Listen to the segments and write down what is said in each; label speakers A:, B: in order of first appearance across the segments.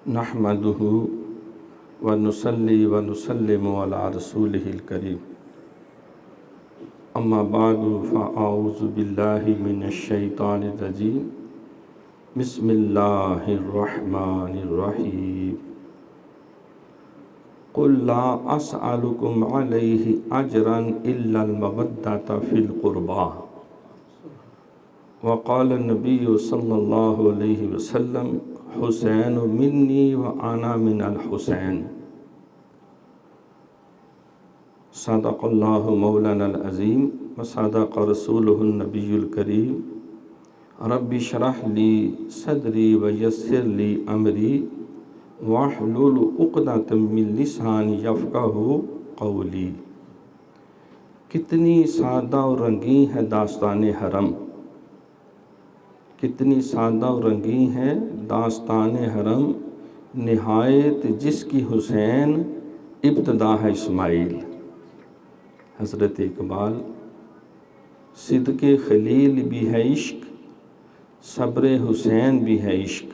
A: نحمدہ ونصلی ونسلم علی رسولہ الکریم اما بعد فاعوذ باللہ من الشیطان الرجیم بسم اللہ الرحمن الرحیم قل لا اسألکم علیہ اجرا الا المودۃ فی القربى وقال النبی صلی اللہ علیہ وسلم حسین منی و انا من الحسین صدق اللہ مولانا العظیم و صدق رسولہ النبی الکریم رب اشرح لی صدری و یسر لی امری واحلل عقدۃ من لسانی یفقہوا قولی۔ کتنی سادہ اور رنگین ہے داستان حرم، کتنی سادہ و رنگین ہے داستان حرم، نہایت جس کی حسین ابتدا ہے اسماعیل۔ حضرت اقبال، صدق خلیل بھی ہے عشق، صبر حسین بھی ہے عشق،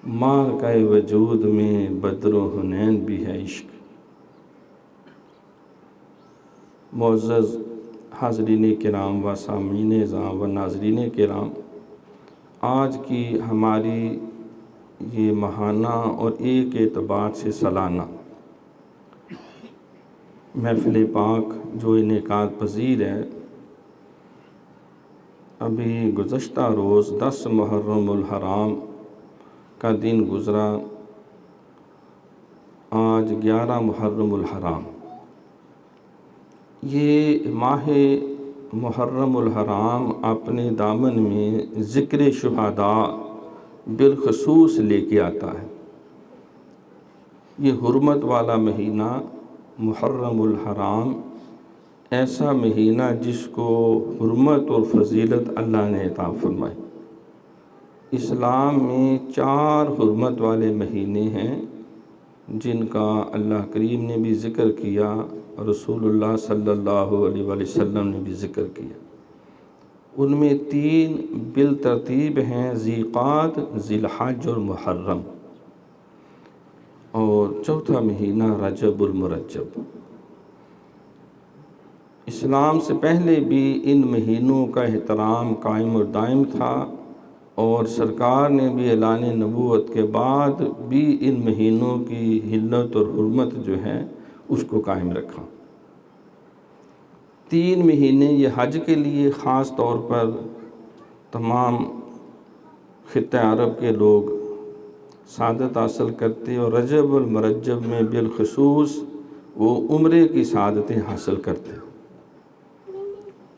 A: معرکہ وجود میں بدر و حنین بھی ہے عشق۔ معزز حاضرین کرام و سامعین اعظام و ناظرین کرام، آج کی ہماری یہ ماہانہ اور ایک اعتبار سے سالانہ محفل پاک جو انعقاد پذیر ہے، ابھی گزشتہ روز 10 محرم الحرام کا دن گزرا، آج 11 محرم الحرام۔ یہ ماہ محرم الحرام اپنے دامن میں ذکر شہداء بالخصوص لے کے آتا ہے۔ یہ حرمت والا مہینہ محرم الحرام ایسا مہینہ جس کو حرمت اور فضیلت اللہ نے عطا فرمائی۔ اسلام میں 4 حرمت والے مہینے ہیں جن کا اللہ کریم نے بھی ذکر کیا، رسول اللہ صلی اللہ علیہ وسلم نے بھی ذکر کیا۔ ان میں 3 بالترتیب ہیں، ذی القعدہ، ذی الحج اور محرم، اور چوتھا مہینہ رجب المرجب۔ اسلام سے پہلے بھی ان مہینوں کا احترام قائم اور دائم تھا، اور سرکار نے بھی اعلان نبوت کے بعد بھی ان مہینوں کی حلت اور حرمت جو ہے اس کو قائم رکھا۔ 3 مہینے یہ حج کے لیے خاص طور پر تمام خطہ عرب کے لوگ سعادت حاصل کرتے، اور رجب المرجب میں بالخصوص وہ عمرے کی سعادتیں حاصل کرتے۔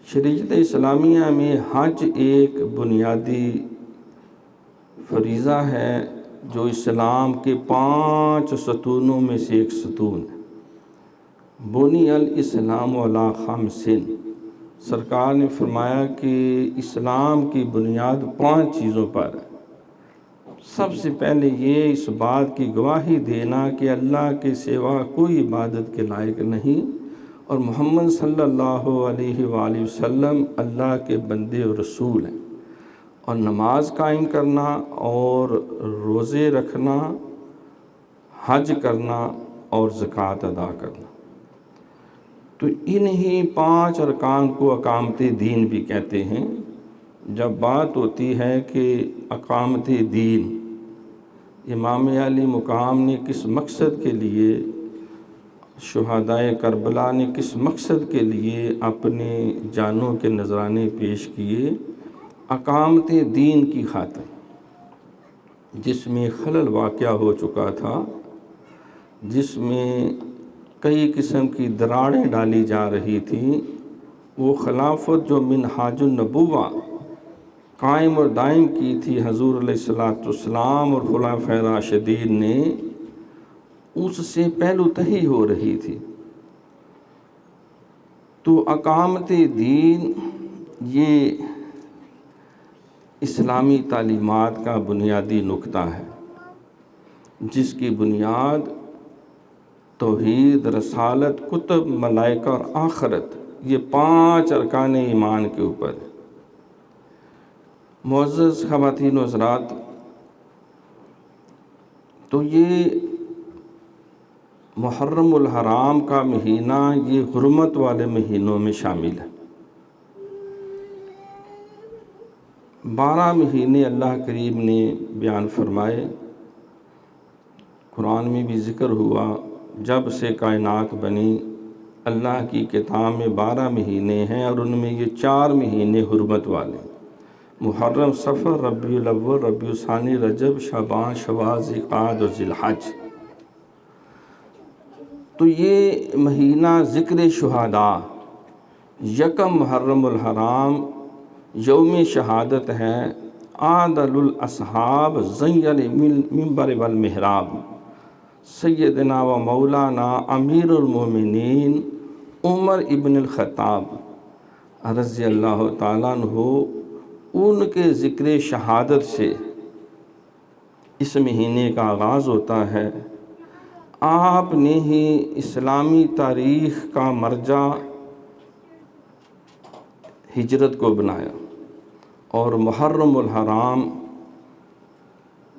A: شریعت اسلامیہ میں حج ایک بنیادی فریضہ ہے جو اسلام کے 5 ستونوں میں سے ایک ستون ہے۔ بنی الاسلام علی 5، سرکار نے فرمایا کہ اسلام کی بنیاد 5 چیزوں پر ہے۔ سب سے پہلے یہ اس بات کی گواہی دینا کہ اللہ کے سوا کوئی عبادت کے لائق نہیں، اور محمد صلی اللہ علیہ وآلہ وسلم اللہ کے بندے اور رسول ہیں، اور نماز قائم کرنا اور روزے رکھنا، حج کرنا اور زکوٰۃ ادا کرنا۔ تو انہی 5 ارکان کو اقامت دین بھی کہتے ہیں۔ جب بات ہوتی ہے کہ اقامت دین، امام علی مقام نے کس مقصد کے لیے، شہداء کربلا نے کس مقصد کے لیے اپنے جانوں کے نذرانے پیش کیے؟ اقامت دین کی خاطر، جس میں خلل واقع ہو چکا تھا، جس میں کئی قسم کی دراڑیں ڈالی جا رہی تھیں، وہ خلافت جو منہاج النبوہ قائم اور دائم کی تھی حضور علیہ الصلوۃ والسلام اور خلفائے راشدین نے، اس سے پہلو تہی ہو رہی تھی۔ تو اقامت دین یہ اسلامی تعلیمات کا بنیادی نقطہ ہے، جس کی بنیاد توحید، رسالت، کتب، ملائکہ اور آخرت، یہ 5 ارکان ایمان کے اوپر ہے۔ معزز خواتین و حضرات، تو یہ محرم الحرام کا مہینہ یہ حرمت والے مہینوں میں شامل ہے۔ 12 مہینے اللہ کریم نے بیان فرمائے، قرآن میں بھی ذکر ہوا، جب سے کائنات بنی اللہ کی کتاب میں 12 مہینے ہیں اور ان میں یہ 4 مہینے حرمت والے ہیں، محرم، صفر، ربیع الاول، ربیع الثانی، رجب، شعبان، شوال، ذوالقعدہ اور ذی الحج۔ تو یہ مہینہ ذکر شہداء، یکم محرم الحرام یوم شہادت ہے۔ عادل الاصحاب زین المنبر والمحراب، سیدنا و مولانا امیر المومنین عمر ابن الخطاب رضی اللہ تعالیٰ عنہ، ان کے ذکر شہادت سے اس مہینے کا آغاز ہوتا ہے۔ آپ نے ہی اسلامی تاریخ کا مرجع ہجرت کو بنایا، اور محرم الحرام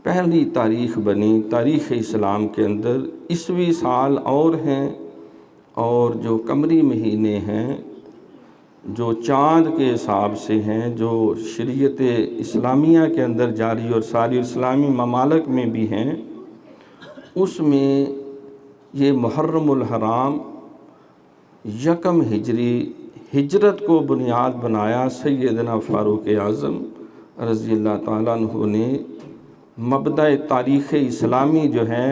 A: پہلی تاریخ بنی تاریخ اسلام کے اندر۔ عیسوی سال اور ہیں، اور جو قمری مہینے ہیں جو چاند کے حساب سے ہیں، جو شریعت اسلامیہ کے اندر جاری اور ساری اسلامی ممالک میں بھی ہیں، اس میں یہ محرم الحرام یکم ہجری ہجرت کو بنیاد بنایا سیدنا فاروق اعظم رضی اللہ تعالیٰ عنہ نے۔ مبدأ تاریخ اسلامی جو ہے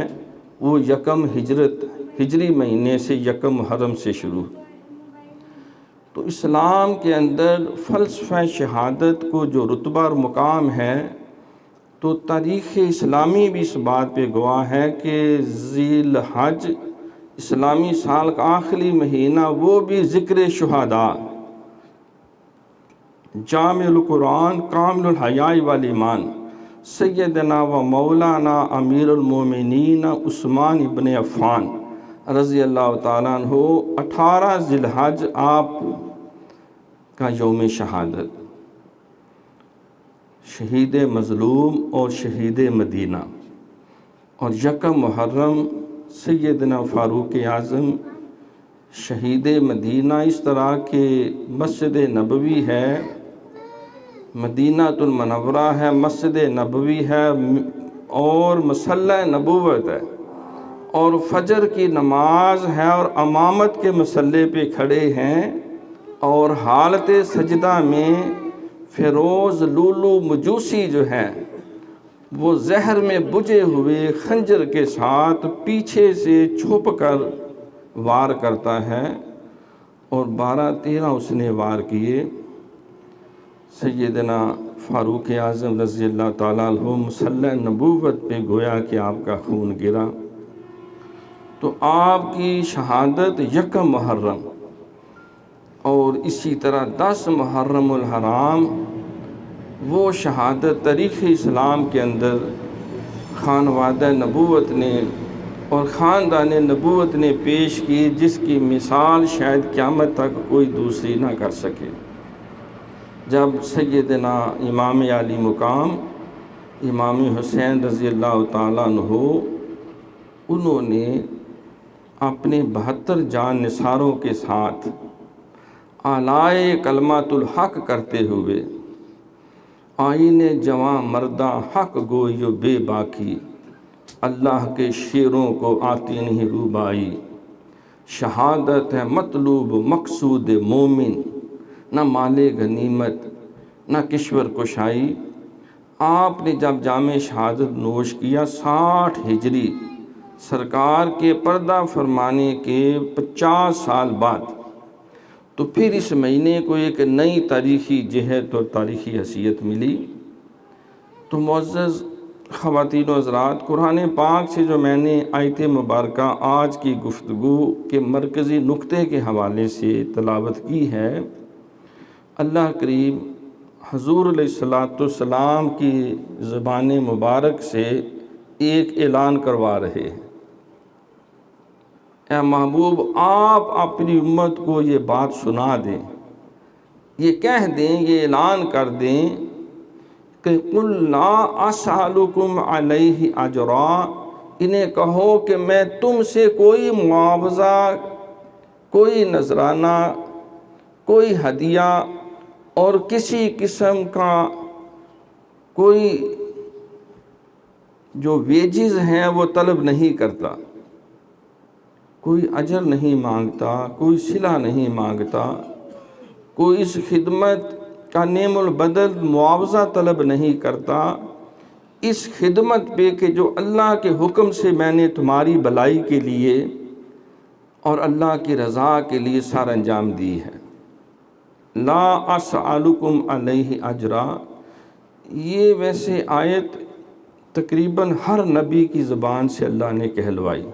A: وہ یکم ہجری مہینے سے یکم محرم سے شروع۔ تو اسلام کے اندر فلسفہ شہادت کو جو رتبہ اور مقام ہے، تو تاریخ اسلامی بھی اس بات پہ گواہ ہے کہ ذی الحج اسلامی سال کا آخری مہینہ، وہ بھی ذکر شہداء، جامع القرآن، کامل الحیاء والایمان، سیدنا و مولانا امیر المومنین عثمان ابن عفان رضی اللہ تعالیٰ عنہ، 18 ذی الحج آپ کا یوم شہادت، شہید مظلوم اور شہید مدینہ، اور یکم محرم سیدنا فاروق اعظم شہید مدینہ۔ اس طرح کہ مسجد نبوی ہے، مدینہ المنورہ ہے، مسجد نبوی ہے، اور مصلی نبوت ہے، اور فجر کی نماز ہے، اور امامت کے مصلی پہ کھڑے ہیں، اور حالت سجدہ میں فیروز لولو مجوسی جو ہے وہ زہر میں بجھے ہوئے خنجر کے ساتھ پیچھے سے چھپ کر وار کرتا ہے، اور 12-13 اس نے وار کیے۔ سیدنا فاروق اعظم رضی اللہ تعالیٰ عنہ مصلی نبوت پہ گویا کہ آپ کا خون گرا۔ تو آپ کی شہادت یکم محرم، اور اسی طرح 10 محرم الحرام وہ شہادت تاریخ اسلام کے اندر خانوادہ نبوت نے اور خاندان نبوت نے پیش کی، جس کی مثال شاید قیامت تک کوئی دوسری نہ کر سکے۔ جب سیدنا امام عالی مقام امام حسین رضی اللہ تعالیٰ عنہ، انہوں نے اپنے 72 جان نثاروں کے ساتھ اعلائے کلمۃ الحق کرتے ہوئے، آئین جواں مردہ حق گوئی بے باکی، اللہ کے شیروں کو آتی نہیں روبائی، شہادت ہے مطلوب مقصود مومن، نہ مال غنیمت نہ کشور کشائی۔ آپ نے جب جام شہادت نوش کیا 60 ہجری، سرکار کے پردہ فرمانے کے 50 سال بعد، تو پھر اس مہینے کو ایک نئی تاریخی جہت اور تاریخی حیثیت ملی۔ تو معزز خواتین و حضرات، قرآن پاک سے جو میں نے آیت مبارکہ آج کی گفتگو کے مرکزی نقطے کے حوالے سے تلاوت کی ہے، اللہ کریم حضور علیہ السلام کی زبان مبارک سے ایک اعلان کروا رہے ہیں۔ اے محبوب، آپ اپنی امت کو یہ بات سنا دیں، یہ کہہ دیں، یہ اعلان کر دیں کہ قُلْ لَا أَسْأَلُكُمْ عَلَيْهِ أَجْرًا انہیں کہو کہ میں تم سے کوئی معاوضہ، کوئی نذرانہ، کوئی ہدیہ اور کسی قسم کا کوئی جو ویجز ہیں وہ طلب نہیں کرتا، کوئی اجر نہیں مانگتا، کوئی صلہ نہیں مانگتا، کوئی اس خدمت کا نعم البدل معاوضہ طلب نہیں کرتا، اس خدمت پہ کہ جو اللہ کے حکم سے میں نے تمہاری بھلائی کے لیے اور اللہ کی رضا کے لیے سر انجام دی ہے۔ لا اسألکم علیہ اجرا، یہ ویسے آیت تقریباً ہر نبی کی زبان سے اللہ نے کہلوائی،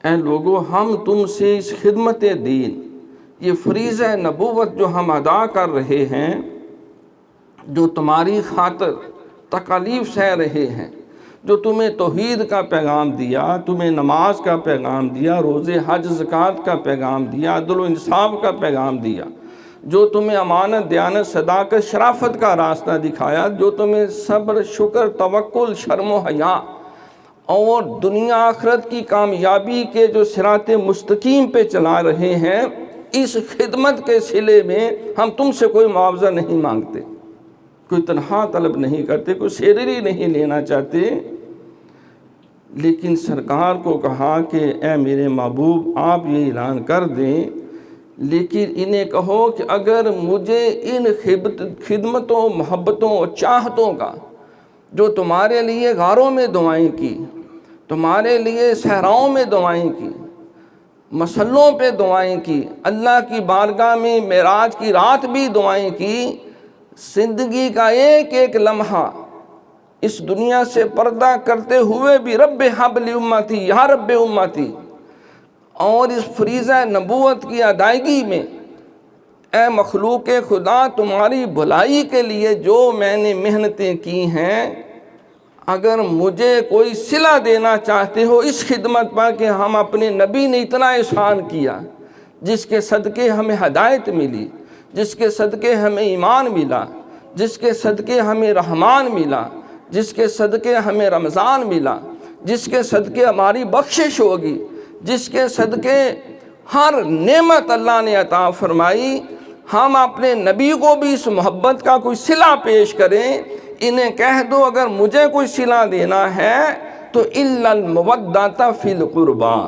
A: اے لوگو ہم تم سے اس خدمت دین، یہ فریضہ نبوت جو ہم ادا کر رہے ہیں، جو تمہاری خاطر تکالیف سہ رہے ہیں، جو تمہیں توحید کا پیغام دیا، تمہیں نماز کا پیغام دیا، روزے حج زکوٰۃ کا پیغام دیا، عدل و انصاف کا پیغام دیا، جو تمہیں امانت دیانت صداقت شرافت کا راستہ دکھایا، جو تمہیں صبر شکر توکل شرم و حیا اور دنیا آخرت کی کامیابی کے جو صراط مستقیم پہ چلا رہے ہیں، اس خدمت کے صلے میں ہم تم سے کوئی معاوضہ نہیں مانگتے، کوئی تنخواہ طلب نہیں کرتے، کوئی سیلری نہیں لینا چاہتے، لیکن سرکار کو کہا کہ اے میرے محبوب آپ یہ اعلان کر دیں، لیکن انہیں کہو کہ اگر مجھے ان خدمتوں محبتوں اور چاہتوں کا جو تمہارے لیے غاروں میں دعائیں کی، تمہارے لیے صحراؤں میں دعائیں کی، مسلوں پہ دعائیں کی، اللہ کی بارگاہ میں معراج کی رات بھی دعائیں کی، زندگی کا ایک ایک لمحہ اس دنیا سے پردہ کرتے ہوئے بھی رب حب لی امتی یا رب امتی، اور اس فریضہ نبوت کی ادائیگی میں اے مخلوق خدا تمہاری بھلائی کے لیے جو میں نے محنتیں کی ہیں، اگر مجھے کوئی صلہ دینا چاہتے ہو اس خدمت پر کہ ہم اپنے نبی نے اتنا احسان کیا، جس کے صدقے ہمیں ہدایت ملی، جس کے صدقے ہمیں ایمان ملا، جس کے صدقے ہمیں رحمان ملا، جس کے صدقے ہمیں رمضان ملا، جس کے صدقے ہماری بخشش ہوگی، جس کے صدقے ہر نعمت اللہ نے عطا فرمائی، ہم اپنے نبی کو بھی اس محبت کا کوئی صلہ پیش کریں۔ انہیں کہہ دو اگر مجھے کوئی صلہ دینا ہے تو الا المودۃ فی القربیٰ،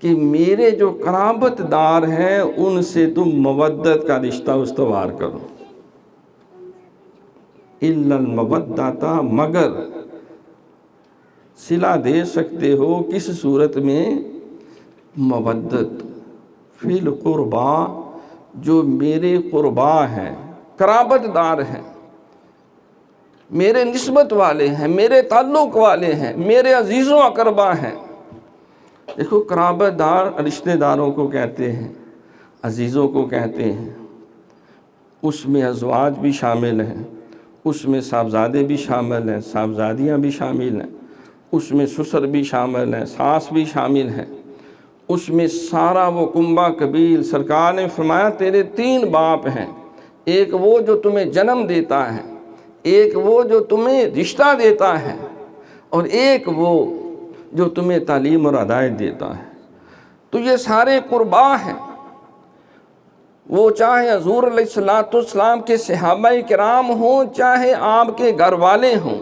A: کہ میرے جو قرابت دار ہیں ان سے تم مودت کا رشتہ استوار کرو۔ الا المودۃ، مگر صلہ دے سکتے ہو کس صورت میں؟ مودت فی القربیٰ، جو میرے قربا ہیں، قرابت دار ہیں، میرے نسبت والے ہیں، میرے تعلق والے ہیں، میرے عزیز و اقربا ہیں۔ دیکھو قرابت دار رشتہ داروں کو کہتے ہیں، عزیزوں کو کہتے ہیں، اس میں ازواج بھی شامل ہیں، اس میں صاحبزادے بھی شامل ہیں، صاحبزادیاں بھی شامل ہیں، اس میں سسر بھی شامل ہیں، ساس بھی شامل ہیں، اس میں سارا وہ کنبہ قبیل۔ سرکار نے فرمایا تیرے 3 باپ ہیں، ایک وہ جو تمہیں جنم دیتا ہے، ایک وہ جو تمہیں رشتہ دیتا ہے، اور ایک وہ جو تمہیں تعلیم اور ہدایت دیتا ہے۔ تو یہ سارے قربا ہیں، وہ چاہے حضور علیہ السلام کے صحابہ کرام ہوں، چاہے آپ کے گھر والے ہوں،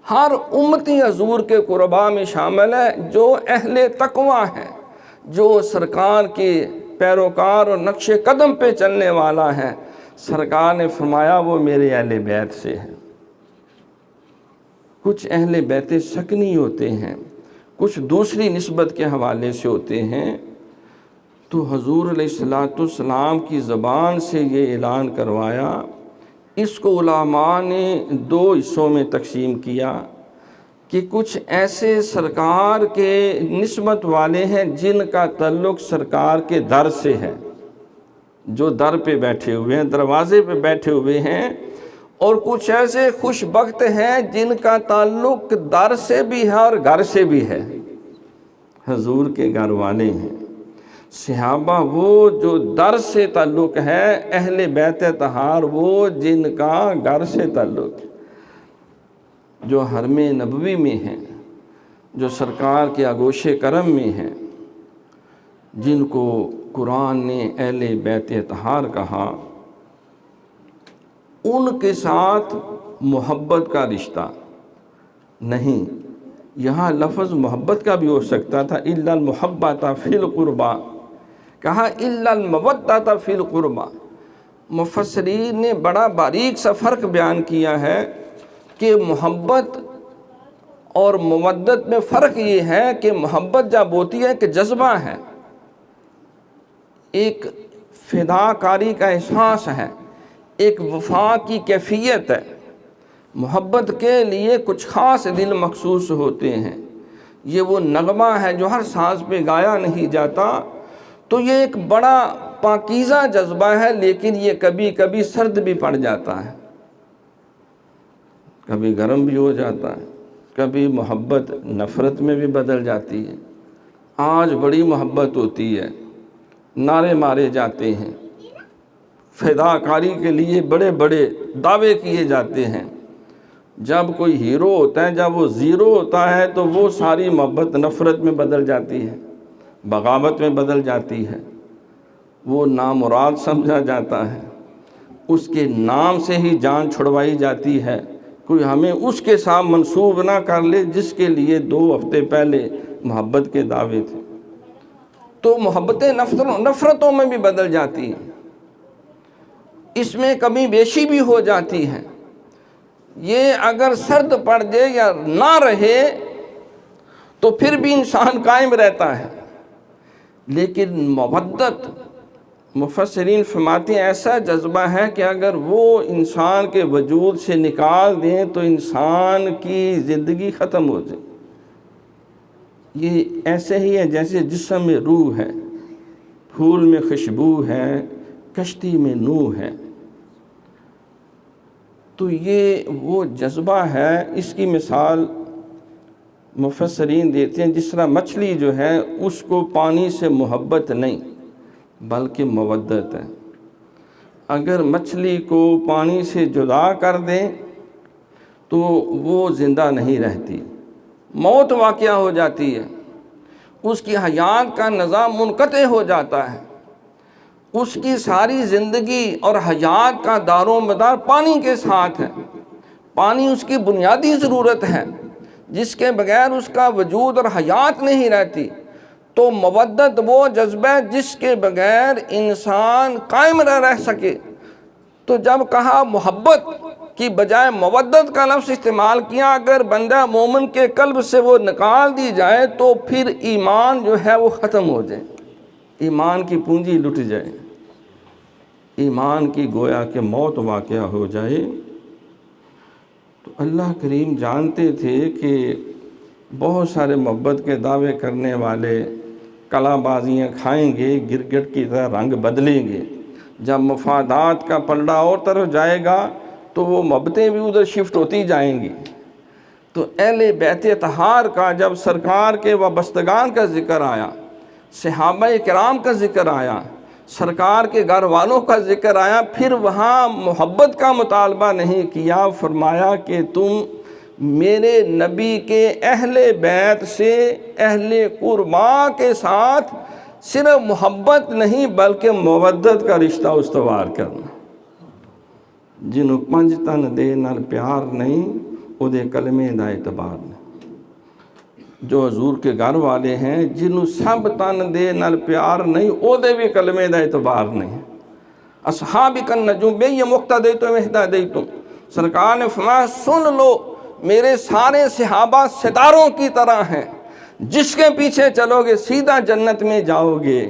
A: ہر امتی حضور کے قربا میں شامل ہے، جو اہل تقویٰ ہے، جو سرکار کے پیروکار اور نقش قدم پہ چلنے والا ہے۔ سرکار نے فرمایا وہ میرے اہل بیت سے ہیں۔ کچھ اہل بیت سکنی ہوتے ہیں، کچھ دوسری نسبت کے حوالے سے ہوتے ہیں، تو حضور علیہ السلام کی زبان سے یہ اعلان کروایا۔ اس کو علماء نے 2 حصوں میں تقسیم کیا کہ کچھ ایسے سرکار کے نسبت والے ہیں جن کا تعلق سرکار کے در سے ہے، جو در پہ بیٹھے ہوئے ہیں، دروازے پہ بیٹھے ہوئے ہیں، اور کچھ ایسے خوش بخت ہیں جن کا تعلق در سے بھی ہے اور گھر سے بھی ہے، حضور کے گھر والے ہیں۔ صحابہ وہ جو در سے تعلق ہے، اہل بیت طہار وہ جن کا گھر سے تعلق ہے۔ جو حرم نبوی میں ہیں، جو سرکار کے آغوش کرم میں ہیں، جن کو قرآن نے اہل بیت اطہار کہا، ان کے ساتھ محبت کا رشتہ نہیں، یہاں لفظ محبت کا بھی ہو سکتا تھا، الا المحبۃ فی القربى، کہا الا المودۃ فی القربى۔ مفسرین نے بڑا باریک سا فرق بیان کیا ہے کہ محبت اور مودت میں فرق یہ ہے کہ محبت جب ہوتی ہے کہ جذبہ ہے، ایک فداکاری کا احساس ہے، ایک وفا کی کیفیت ہے۔ محبت کے لیے کچھ خاص دل مخصوص ہوتے ہیں، یہ وہ نغمہ ہے جو ہر ساز پہ گایا نہیں جاتا، تو یہ ایک بڑا پاکیزہ جذبہ ہے، لیکن یہ کبھی کبھی سرد بھی پڑ جاتا ہے، کبھی گرم بھی ہو جاتا ہے، کبھی محبت نفرت میں بھی بدل جاتی ہے۔ آج بڑی محبت ہوتی ہے، نعرے مارے جاتے ہیں، فداکاری کے لیے بڑے بڑے دعوے کیے جاتے ہیں۔ جب کوئی ہیرو ہوتا ہے، جب وہ زیرو ہوتا ہے، تو وہ ساری محبت نفرت میں بدل جاتی ہے، بغاوت میں بدل جاتی ہے، وہ نامراد سمجھا جاتا ہے، اس کے نام سے ہی جان چھڑوائی جاتی ہے، کوئی ہمیں اس کے ساتھ منسوب نہ کر لے جس کے لیے 2 ہفتے پہلے محبت کے دعوے تھے۔ تو محبتیں نفرتوں میں بھی بدل جاتی ہیں، اس میں کمی بیشی بھی ہو جاتی ہے۔ یہ اگر سرد پڑ جائے یا نہ رہے تو پھر بھی انسان قائم رہتا ہے، لیکن مودت مفسرین فرماتے ہیں ایسا جذبہ ہے کہ اگر وہ انسان کے وجود سے نکال دیں تو انسان کی زندگی ختم ہو جائے۔ یہ ایسے ہی ہے جیسے جسم میں روح ہے، پھول میں خوشبو ہے، کشتی میں نوح ہے۔ تو یہ وہ جذبہ ہے، اس کی مثال مفسرین دیتے ہیں جس طرح مچھلی جو ہے اس کو پانی سے محبت نہیں بلکہ مودت ہے۔ اگر مچھلی کو پانی سے جدا کر دیں تو وہ زندہ نہیں رہتی، موت واقع ہو جاتی ہے، اس کی حیات کا نظام منقطع ہو جاتا ہے، اس کی ساری زندگی اور حیات کا دار و مدار پانی کے ساتھ ہے۔ پانی اس کی بنیادی ضرورت ہے جس کے بغیر اس کا وجود اور حیات نہیں رہتی۔ تو مودت وہ جذبہ ہے جس کے بغیر انسان قائم نہ رہ سکے۔ تو جب کہا محبت کی بجائے مودت کا لفظ استعمال کیا، اگر بندہ مومن کے قلب سے وہ نکال دی جائے تو پھر ایمان جو ہے وہ ختم ہو جائے، ایمان کی پونجی لٹ جائے، ایمان کی گویا کہ موت واقع ہو جائے۔ تو اللہ کریم جانتے تھے کہ بہت سارے محبت کے دعوے کرنے والے کلا بازیاں کھائیں گے، گرگٹ کی طرح رنگ بدلیں گے۔ جب مفادات کا پلڑا اور طرف جائے گا تو وہ محبتیں بھی ادھر شفٹ ہوتی جائیں گی۔ تو اہل بیت اطہار کا جب سرکار کے وابستگان کا ذکر آیا، صحابہ کرام کا ذکر آیا، سرکار کے گھر والوں کا ذکر آیا، پھر وہاں محبت کا مطالبہ نہیں کیا، فرمایا کہ تم میرے نبی کے اہل بیت سے اہل قربا کے ساتھ صرف محبت نہیں بلکہ مودت کا رشتہ استوار کرنا۔ جنہوں 5 تن دے نال پیار نہیں او دے کلمے دا اعتبار نہیں۔ جو حضور کے گھر والے ہیں جنہوں سب تن دے نال پیار نہیں او دے بھی کلمے دا اعتبار نہیں۔ اصحابک النجوم بے یہ مقتدیتم اہتدیتم، سرکار نے فرمایا سن لو میرے سارے صحابہ ستاروں کی طرح ہیں، جس کے پیچھے چلو گے سیدھا جنت میں جاؤ گے،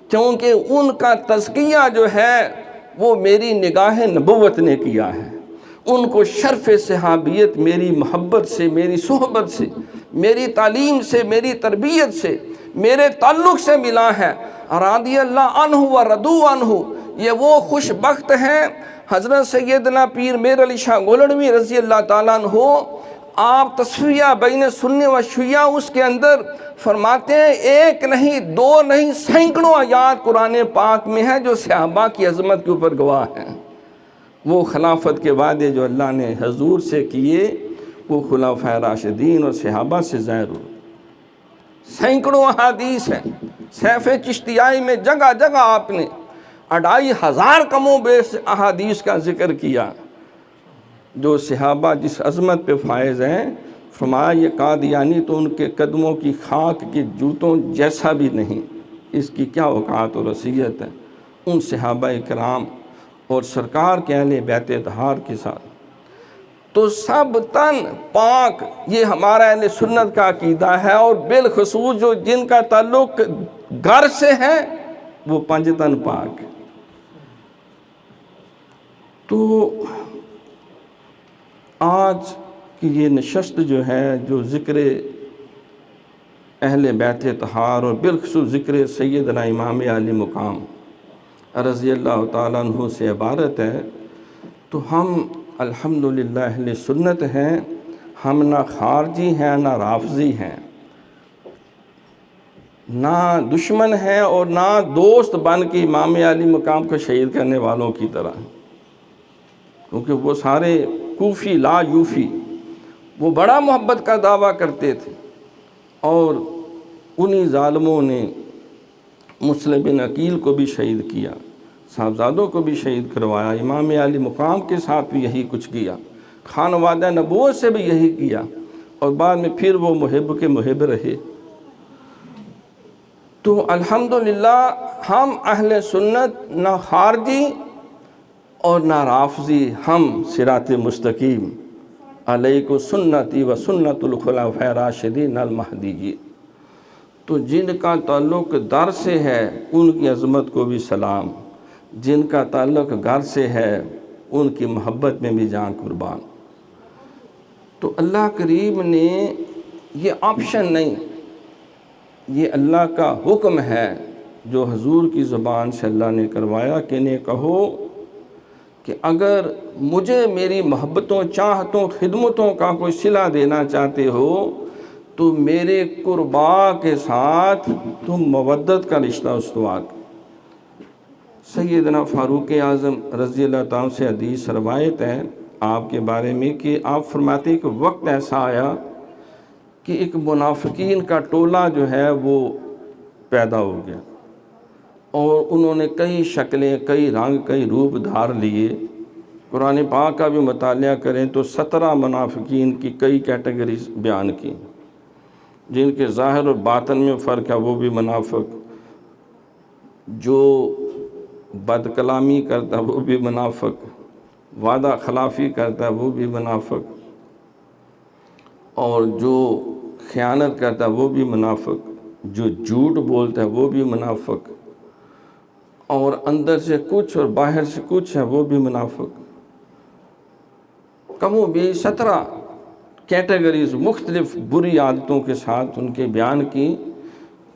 A: کیونکہ ان کا تزکیہ جو ہے وہ میری نگاہ نبوت نے کیا ہے۔ ان کو شرف صحابیت میری محبت سے، میری صحبت سے، میری تعلیم سے، میری تربیت سے، میرے تعلق سے ملا ہے۔ رضی اللہ عنہ و رضوا عنہ، یہ وہ خوش بخت ہیں۔ حضرت سیدنا پیر میر علی شاہ گولڑوی رضی اللہ تعالیٰ عنہ، آپ تصفیہ بین سنی و شیعہ اس کے اندر فرماتے ہیں 1 نہیں 2 نہیں سینکڑوں آیات قرآن پاک میں ہیں جو صحابہ کی عظمت کے اوپر گواہ ہیں۔ وہ خلافت کے وعدے جو اللہ نے حضور سے کیے وہ خلفائے راشدین اور صحابہ سے ظاہر ہو۔ سینکڑوں احادیث ہیں، سیف چشتیائی میں جگہ جگہ آپ نے 2500 کم و بیش احادیث کا ذکر کیا جو صحابہ جس عظمت پہ فائز ہیں۔ فرمایا یہ قادیانی تو ان کے قدموں کی خاک کے جوتوں جیسا بھی نہیں، اس کی کیا اوقات اور حیثیت ہے ان صحابہ کرام اور سرکار کے اہل بیت اطہار کے ساتھ۔ تو سب تن پاک یہ ہمارا اہل سنت کا عقیدہ ہے، اور بالخصوص جو جن کا تعلق گھر سے ہے وہ 5 تن پاک۔ تو آج کی یہ نشست جو ہے، جو ذکر اہل بیت اطہار اور بالخصوص ذکر سیدنا امام علی مقام رضی اللہ تعالیٰ عنہ سے عبارت ہے، تو ہم الحمدللہ اہل سنت ہیں، ہم نہ خارجی ہیں نہ رافضی ہیں، نہ دشمن ہیں اور نہ دوست بن کے امام علی مقام کو شہید کرنے والوں کی طرح، کیونکہ وہ سارے کوفی لا یوفی، وہ بڑا محبت کا دعویٰ کرتے تھے، اور انہی ظالموں نے مسلم بن عقیل کو بھی شہید کیا، صاحبزادوں کو بھی شہید کروایا، امام علی مقام کے ساتھ بھی یہی کچھ کیا، خانوادہ نبوت سے بھی یہی کیا، اور بعد میں پھر وہ محب کے محب رہے۔ تو الحمدللہ ہم اہل سنت نہ خارجی اور نہ رافضی، ہم صراط مستقیم علیکم سنتی و سنت الخلفاء الراشدین المہدیین۔ تو جن کا تعلق در سے ہے ان کی عظمت کو بھی سلام، جن کا تعلق گھر سے ہے ان کی محبت میں بھی جان قربان۔ تو اللہ کریم نے یہ آپشن نہیں، یہ اللہ کا حکم ہے جو حضور کی زبان سے اللہ نے کروایا کہ انہیں کہو کہ اگر مجھے میری محبتوں، چاہتوں، خدمتوں کا کوئی صلہ دینا چاہتے ہو تو میرے قربا کے ساتھ تم مودت کا رشتہ استوار۔ سیدنا فاروق اعظم رضی اللہ تعالیٰ سے حدیث روایت ہے آپ کے بارے میں کہ آپ فرماتے ہیں کہ وقت ایسا آیا کہ ایک منافقین کا ٹولہ جو ہے وہ پیدا ہو گیا، اور انہوں نے کئی شکلیں، کئی رنگ، کئی روپ دھار لیے۔ قرآن پاک کا بھی مطالعہ کریں تو 17 منافقین کی کئی کیٹیگریز بیان کی، جن کے ظاہر اور باطن میں فرق ہے، وہ بھی منافق، جو بد کلامی کرتا ہے وہ بھی منافق، وعدہ خلافی کرتا ہے وہ بھی منافق، اور جو خیانت کرتا ہے وہ بھی منافق، جو جھوٹ بولتا ہے وہ بھی منافق، اور اندر سے کچھ اور باہر سے کچھ ہے وہ بھی منافق۔ کم و بیش 17 کیٹیگریز مختلف بری عادتوں کے ساتھ ان کے بیان کی،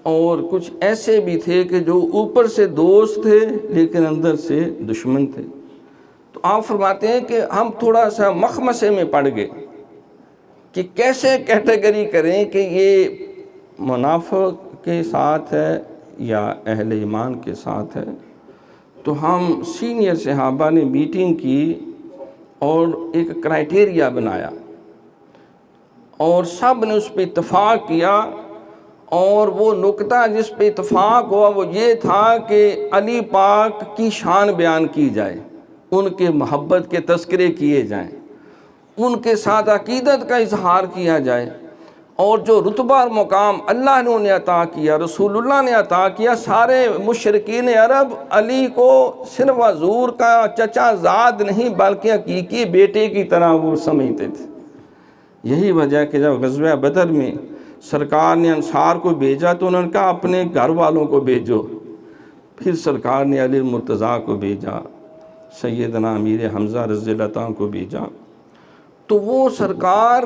A: اور کچھ ایسے بھی تھے کہ جو اوپر سے دوست تھے لیکن اندر سے دشمن تھے۔ تو آپ فرماتے ہیں کہ ہم تھوڑا سا مخمسے میں پڑ گئے کہ کیسے کیٹیگری کریں کہ یہ منافق کے ساتھ ہے یا اہل ایمان کے ساتھ ہے۔ تو ہم سینئر صحابہ نے میٹنگ کی اور ایک کرائٹیریا بنایا، اور سب نے اس پہ اتفاق کیا، اور وہ نقطہ جس پہ اتفاق ہوا وہ یہ تھا کہ علی پاک کی شان بیان کی جائے، ان کے محبت کے تذکرے کیے جائیں، ان کے ساتھ عقیدت کا اظہار کیا جائے، اور جو رتبہ اور مقام اللہ نے انہیں عطا کیا، رسول اللہ نے عطا کیا، سارے مشرکین عرب علی کو صرف حضور کا چچا زاد نہیں بلکہ حقیقی بیٹے کی طرح وہ سمجھتے تھے۔ یہی وجہ کہ جب غزوہ بدر میں سرکار نے انصار کو بھیجا تو انہوں نے کہا اپنے گھر والوں کو بھیجو، پھر سرکار نے علی مرتضیٰ کو بھیجا، سیدنا امیر حمزہ رضی اللہ عنہ کو بھیجا۔ تو وہ سرکار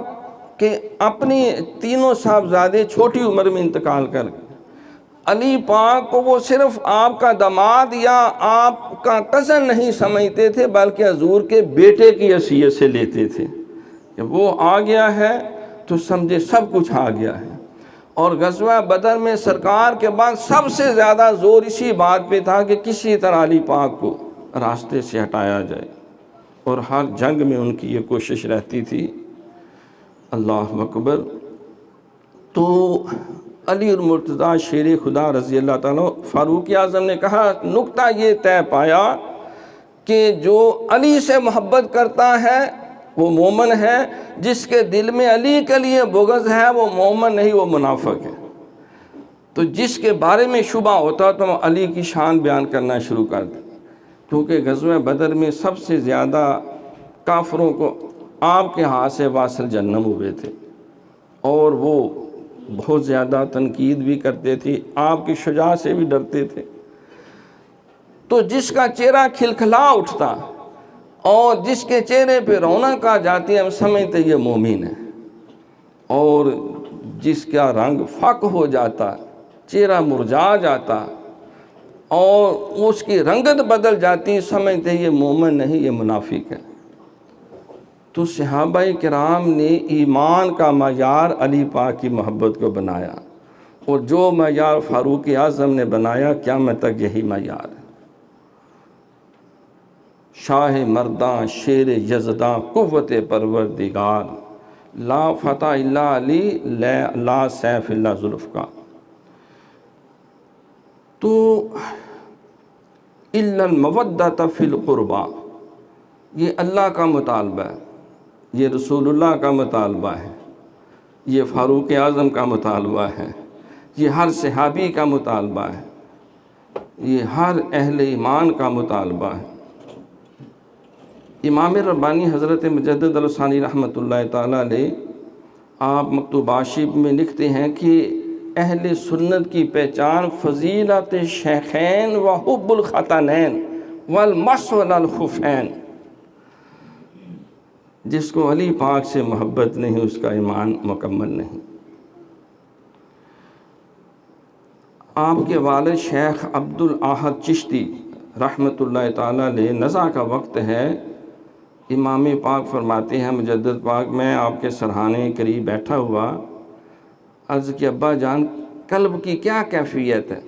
A: کے اپنی تینوں صاحبزادے چھوٹی عمر میں انتقال کر گئے، علی پاک کو وہ صرف آپ کا داماد یا آپ کا کزن نہیں سمجھتے تھے بلکہ حضور کے بیٹے کی حیثیت سے لیتے تھے کہ وہ آ گیا ہے تو سمجھے سب کچھ آ گیا ہے۔ اور غزوہ بدر میں سرکار کے بعد سب سے زیادہ زور اسی بات پہ تھا کہ کسی طرح علی پاک کو راستے سے ہٹایا جائے، اور ہر جنگ میں ان کی یہ کوشش رہتی تھی۔ اللہ اکبر۔ تو علی المرتضیٰ شیر خدا رضی اللہ تعالیٰ فاروق اعظم نے کہا نکتہ یہ طے پایا کہ جو علی سے محبت کرتا ہے وہ مومن ہے، جس کے دل میں علی کے لیے بغض ہے وہ مومن نہیں، وہ منافق ہے۔ تو جس کے بارے میں شبہ ہوتا تو علی کی شان بیان کرنا شروع کر دیں، کیونکہ غزوہ بدر میں سب سے زیادہ کافروں کو آپ کے ہاتھ سے واصل جہنم ہوئے تھے، اور وہ بہت زیادہ تنقید بھی کرتے تھے، آپ کی شجاعت سے بھی ڈرتے تھے۔ تو جس کا چہرہ کھلکھلا اٹھتا اور جس کے چہرے پہ رونق آ جاتی ہم سمجھتے یہ مومن ہے، اور جس کا رنگ فاق ہو جاتا، چہرہ مرجھا جاتا اور اس کی رنگت بدل جاتی سمجھتے یہ مومن نہیں، یہ منافق ہے۔ تو صحابہ کرام نے ایمان کا معیار علی پاک کی محبت کو بنایا، اور جو معیار فاروق اعظم نے بنایا قیامت تک یہی معیار ہے۔ شاہ مرداں شیر یزداں قوت پروردگار، لا فتح الا علی لا سیف الا ذوالفقار۔ تو الا المودۃ فی القربیٰ، یہ اللہ کا مطالبہ ہے، یہ رسول اللہ کا مطالبہ ہے، یہ فاروق اعظم کا مطالبہ ہے، یہ ہر صحابی کا مطالبہ ہے، یہ ہر اہل ایمان کا مطالبہ ہے۔ امام ربانی حضرت مجدد الثانی رحمۃ اللہ تعالیٰ علیہ آپ مکتوب عاشب میں لکھتے ہیں کہ اہل سنت کی پہچان فضیلت شیخین و حب الختنین والمسح علی الخفین، جس کو علی پاک سے محبت نہیں اس کا ایمان مکمل نہیں۔ آپ کے والد شیخ عبد الاحد چشتی رحمۃ اللہ تعالیٰ علیہ نزع کا وقت ہے، امام پاک فرماتے ہیں مجدد پاک میں آپ کے سرحانے قریب بیٹھا ہوا، عرض کہ ابا جان قلب کی کیا کیفیت ہے؟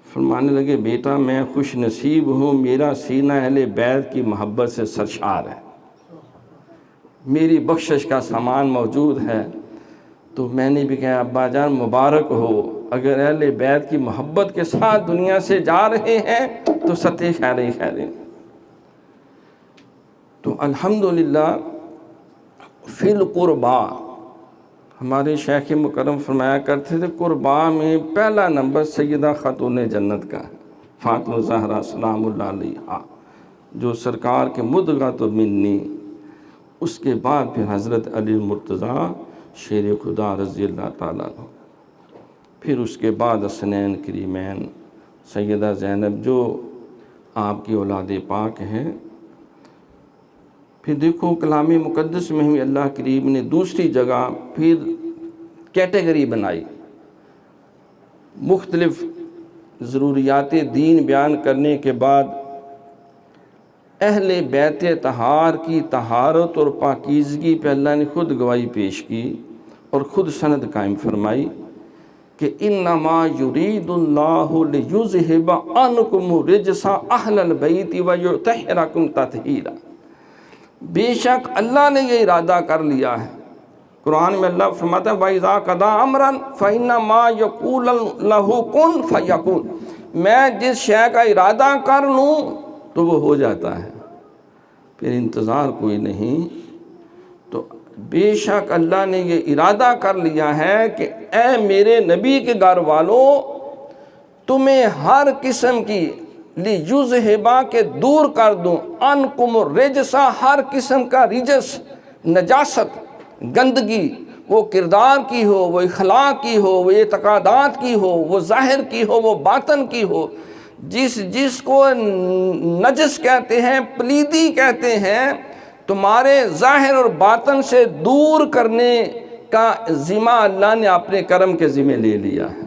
A: فرمانے لگے بیٹا میں خوش نصیب ہوں، میرا سینہ اہل بیت کی محبت سے سرشار ہے، میری بخشش کا سامان موجود ہے۔ تو میں نے بھی کہا ابا جان مبارک ہو، اگر اہل بیت کی محبت کے ساتھ دنیا سے جا رہے ہیں تو ستے خیر ہی خیر ہیں۔ تو الحمدللہ فی القربا، ہمارے شیخ مکرم فرمایا کرتے تھے قربا میں پہلا نمبر سیدہ خاتون جنت کا ہے، فاطمہ زہرا سلام اللہ علیہا، جو سرکار کے مدغۃ منی، اس کے بعد پھر حضرت علی المرتضیٰ شیر خدا رضی اللہ تعالیٰ عنہ، پھر اس کے بعد حسنین کریمین سیدہ زینب جو آپ کی اولاد پاک ہیں۔ پھر دیکھو کلام مقدس میں بھی اللہ کریم نے دوسری جگہ پھر کیٹیگری بنائی، مختلف ضروریات دین بیان کرنے کے بعد اہل بیت طہار کی طہارت اور پاکیزگی پہ اللہ نے خود گواہی پیش کی اور خود سند قائم فرمائی کہ انما یرید اللہ لیذھب عنکم الرجس اہل البیت ویطہرکم تطہیرا، بے شک اللہ نے یہ ارادہ کر لیا ہے۔ قرآن میں اللہ فرماتا ہے وَإِذَا قَضَىٰ أَمْرًا فَإِنَّمَا يَقُولُ لَهُ كُن فَيَكُونُ، میں جس شے کا ارادہ کر لوں تو وہ ہو جاتا ہے، پھر انتظار کوئی نہیں۔ تو بے شک اللہ نے یہ ارادہ کر لیا ہے کہ اے میرے نبی کے گھر والوں، تمہیں ہر قسم کی لیذھبا کے دور کر دوں عنکم الرجس، ہر قسم کا رجس، نجاست، گندگی، وہ کردار کی ہو، وہ اخلاق کی ہو، وہ اعتقادات کی ہو، وہ ظاہر کی ہو، وہ باطن کی ہو، جس کو نجس کہتے ہیں، پلیدی کہتے ہیں، تمہارے ظاہر اور باطن سے دور کرنے کا ذمہ اللہ نے اپنے کرم کے ذمہ لے لیا ہے۔